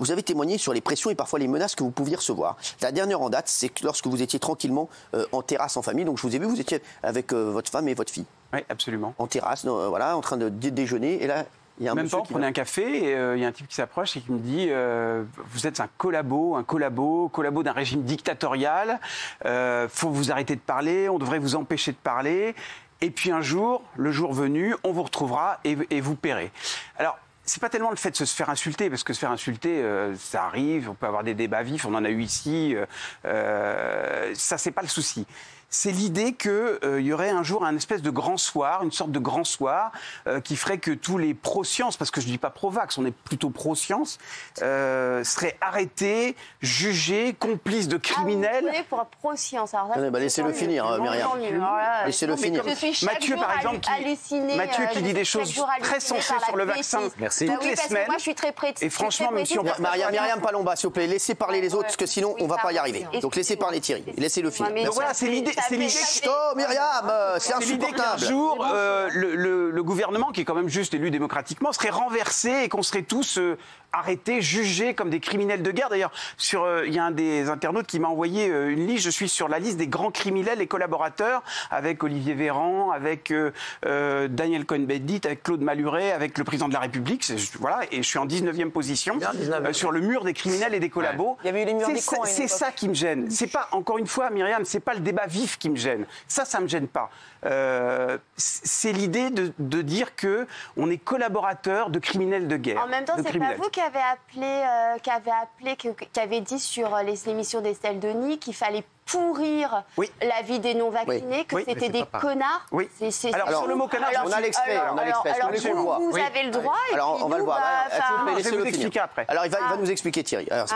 vous avez témoigné sur les pressions et parfois les menaces que vous pouviez recevoir. La dernière en date, c'est que lorsque vous étiez tranquillement en terrasse en famille, donc je vous ai vu, vous étiez avec votre femme et votre fille. Oui, absolument. En terrasse, voilà, en train de déjeuner, et là, il y a un monsieur qui... Même temps, on prenait un café, et il y a un type qui s'approche et qui me dit vous êtes un collabo d'un régime dictatorial, faut vous arrêter de parler, on devrait vous empêcher de parler, et puis un jour, le jour venu, on vous retrouvera et vous paierez. Alors, c'est pas tellement le fait de se faire insulter, parce que se faire insulter, ça arrive, on peut avoir des débats vifs, on en a eu ici, ça c'est pas le souci. C'est l'idée qu'il y aurait un jour un espèce de grand soir, une sorte de grand soir, qui ferait que tous les pro-sciences, parce que je ne dis pas pro-vax, on est plutôt pro-science, seraient arrêtés, jugés, complices de criminels. Vous pour pro-science. Laissez-le finir, Myriam. Laissez-le finir. Mathieu, par exemple, Mathieu qui dit des choses très sensées sur le vaccin toutes les semaines. Moi, je suis très prête. Et franchement, même si on... Myriam Palomba, s'il vous plaît, laissez parler les autres, parce que sinon, on ne va pas y arriver. Donc laissez parler Thierry. Laissez-le finir. Donc voilà, c'est l'idée. Oh Myriam, c'est insupportable. Un jour, le gouvernement, qui est quand même juste élu démocratiquement, serait renversé et qu'on serait tous arrêtés, jugés comme des criminels de guerre. D'ailleurs, il y a un des internautes qui m'a envoyé une liste. Je suis sur la liste des grands criminels et collaborateurs, avec Olivier Véran, avec Daniel Cohn-Bendit, avec Claude Maluret, avec le président de la République. Voilà, et je suis en 19e position sur le mur des criminels et des collabos. Il y avait eu les murs des cons. C'est ça qui me gêne. C'est pas, encore une fois, Myriam, c'est pas le débat vif qui me gêne. Ça me gêne pas. C'est l'idée de dire que on est collaborateur de criminels de guerre. En même temps, c'est pas vous qui avez dit sur l'émission d'Estelle Denis qu'il fallait pourrir la vie des non-vaccinés, que c'était des connards. Oui. Alors, sur le mot connard, on a l'extrait. Alors, vous avez le droit. Alors, on va le voir. Je vais vous expliquer après. Alors, il va nous expliquer, Thierry. Alors,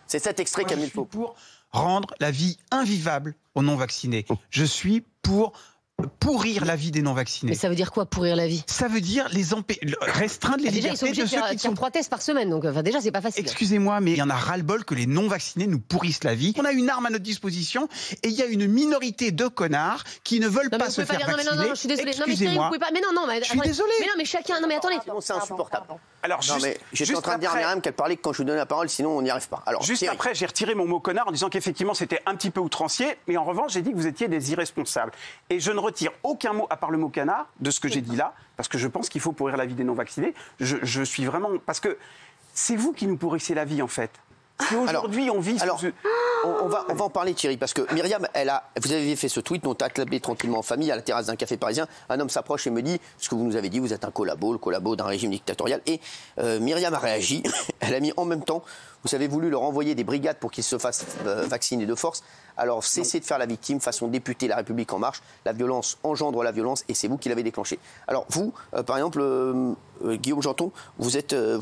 c'est cet extrait qu'a mis le faux. Pour rendre la vie invivable aux non-vaccinés. Je suis pour pourrir la vie des non-vaccinés. Mais ça veut dire quoi, pourrir la vie? Ça veut dire restreindre les déjà, libertés de ceux qui sont... 3 tests par semaine, donc déjà, c'est pas facile. Excusez-moi, mais il y en a ras-le-bol que les non-vaccinés nous pourrissent la vie. On a une arme à notre disposition et il y a une minorité de connards qui ne veulent pas se faire vacciner. Non, je suis désolée. Excusez-moi. Je suis désolée. Mais non, mais chacun... Non, mais attendez. C'est insupportable. Alors, j'étais en train de dire à Myriam qu'elle parlait quand je vous donnais la parole, sinon on n'y arrive pas. Alors, juste Thierry. Après, j'ai retiré mon mot connard en disant qu'effectivement c'était un petit peu outrancier, mais en revanche, j'ai dit que vous étiez des irresponsables. Et je ne retire aucun mot, à part le mot canard, de ce que j'ai dit là, parce que je pense qu'il faut pourrir la vie des non-vaccinés. Je suis vraiment... Parce que c'est vous qui nous pourrissez la vie, en fait. Si aujourd'hui on vit... On va en parler, Thierry, parce que Myriam, vous avez fait ce tweet, on t'a clapé tranquillement en famille à la terrasse d'un café parisien. Un homme s'approche et me dit ce que vous nous avez dit, vous êtes un le collabo d'un régime dictatorial. Et Myriam a réagi, elle a mis en même temps, vous avez voulu leur envoyer des brigades pour qu'ils se fassent vacciner de force. Alors cessez de faire la victime, façon député La République En Marche. La violence engendre la violence et c'est vous qui l'avez déclenchée. Alors vous, par exemple, Guillaume Janton, vous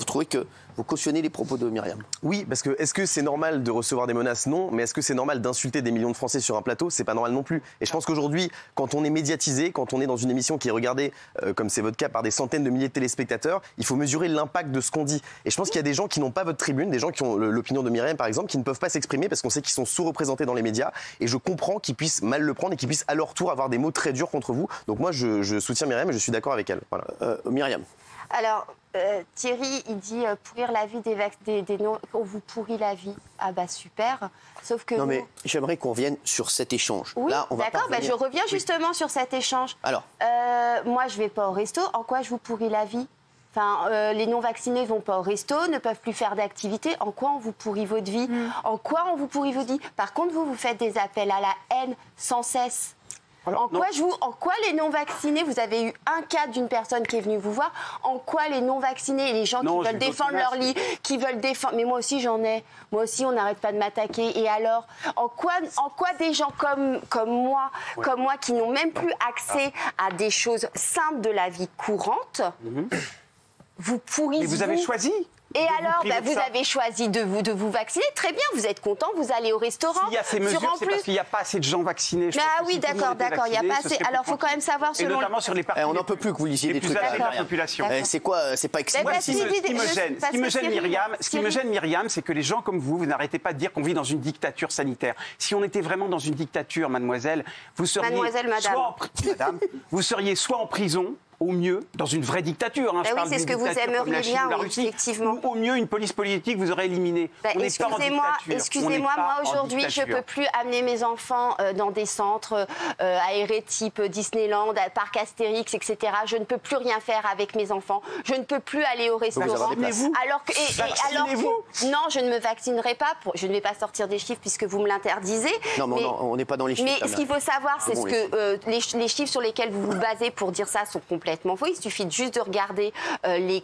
trouvez que vous cautionnez les propos de Myriam? Oui, parce que est-ce que c'est normal de recevoir des menaces? Non. Mais est-ce que c'est normal d'insulter des millions de Français sur un plateau? C'est pas normal non plus. Et je pense qu'aujourd'hui, quand on est médiatisé, quand on est dans une émission qui est regardée, comme c'est votre cas, par des centaines de milliers de téléspectateurs, il faut mesurer l'impact de ce qu'on dit. Et je pense qu'il y a des gens qui n'ont pas votre tribune, des gens qui ont l'opinion de Myriam, par exemple, qui ne peuvent pas s'exprimer parce qu'on sait qu'ils sont sous-représentés dans les médias. Et je comprends qu'ils puissent mal le prendre et qu'ils puissent à leur tour avoir des mots très durs contre vous. Donc moi, je soutiens Myriam et je suis d'accord avec elle. Voilà. Myriam. Alors, Thierry, il dit pourrir la vie des non... On vous pourrit la vie. Ah bah super. Sauf que... Non mais j'aimerais qu'on revienne sur cet échange. Oui, d'accord, je reviens justement sur cet échange. Alors moi, je vais pas au resto. En quoi je vous pourris la vie? Enfin, les non-vaccinés ne vont pas au resto, ne peuvent plus faire d'activité. En quoi on vous pourrit votre vie? En quoi on vous pourrit votre vie? Par contre, vous faites des appels à la haine sans cesse. Alors, en quoi les non-vaccinés, vous avez eu un cas d'une personne qui est venue vous voir, en quoi les non-vaccinés, les gens qui veulent défendre leur lit, qui veulent défendre... Mais moi aussi j'en ai, moi aussi on n'arrête pas de m'attaquer. Et alors, en quoi des gens comme moi qui n'ont même plus accès à des choses simples de la vie courante, vous pourrissez... Mais vous avez choisi. Et alors, vous avez choisi de vous vacciner. Très bien, vous êtes content, vous allez au restaurant. S'il y a ces mesures, c'est parce qu'il n'y a pas assez de gens vaccinés. Ah oui, d'accord, il n'y a pas assez. Alors, il faut quand même savoir selon... Et notamment sur les parties... On n'en peut plus que vous lisiez des trucs. De la population. C'est quoi? C'est pas excellent. Ce qui me gêne, Myriam, c'est que les gens comme vous n'arrêtez pas de dire qu'on vit dans une dictature sanitaire. Si on était vraiment dans une dictature, mademoiselle, vous seriez... Mademoiselle, madame. Vous seriez soit en prison au mieux, dans une vraie dictature, je parle d'une c'est ce que vous dictature comme la Chine ou la Russie, effectivement. Ou au mieux, une police politique vous aurait éliminé. Excusez-moi, moi aujourd'hui, je ne peux plus amener mes enfants dans des centres aérés type Disneyland, parc Astérix, etc. Je ne peux plus rien faire avec mes enfants. Je ne peux plus aller au restaurant. Non, je ne me vaccinerai pas. Je ne vais pas sortir des chiffres puisque vous me l'interdisez. Non, mais on n'est pas dans les chiffres. Mais ce qu'il faut savoir, c'est que les chiffres sur lesquels vous vous basez pour dire ça sont complètement faux. Il suffit juste de regarder les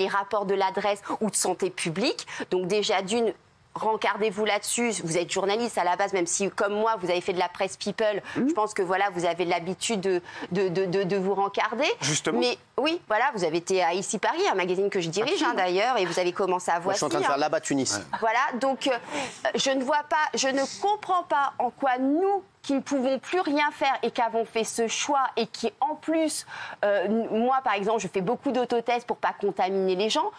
rapports de l'adresse ou de santé publique. Donc déjà d'une, rencardez-vous là-dessus. Vous êtes journaliste à la base, même si, comme moi, vous avez fait de la presse people. Je pense que voilà, vous avez l'habitude de vous rencarder. Justement. Mais oui, voilà, vous avez été à Ici Paris, un magazine que je dirige d'ailleurs, et vous avez commencé à Voici. Je suis en train de faire là-bas Tunis. Voilà, donc je ne comprends pas en quoi nous, qui ne pouvons plus rien faire et qui avons fait ce choix et qui, en plus, moi, par exemple, je fais beaucoup d'autotests pour pas contaminer les gens.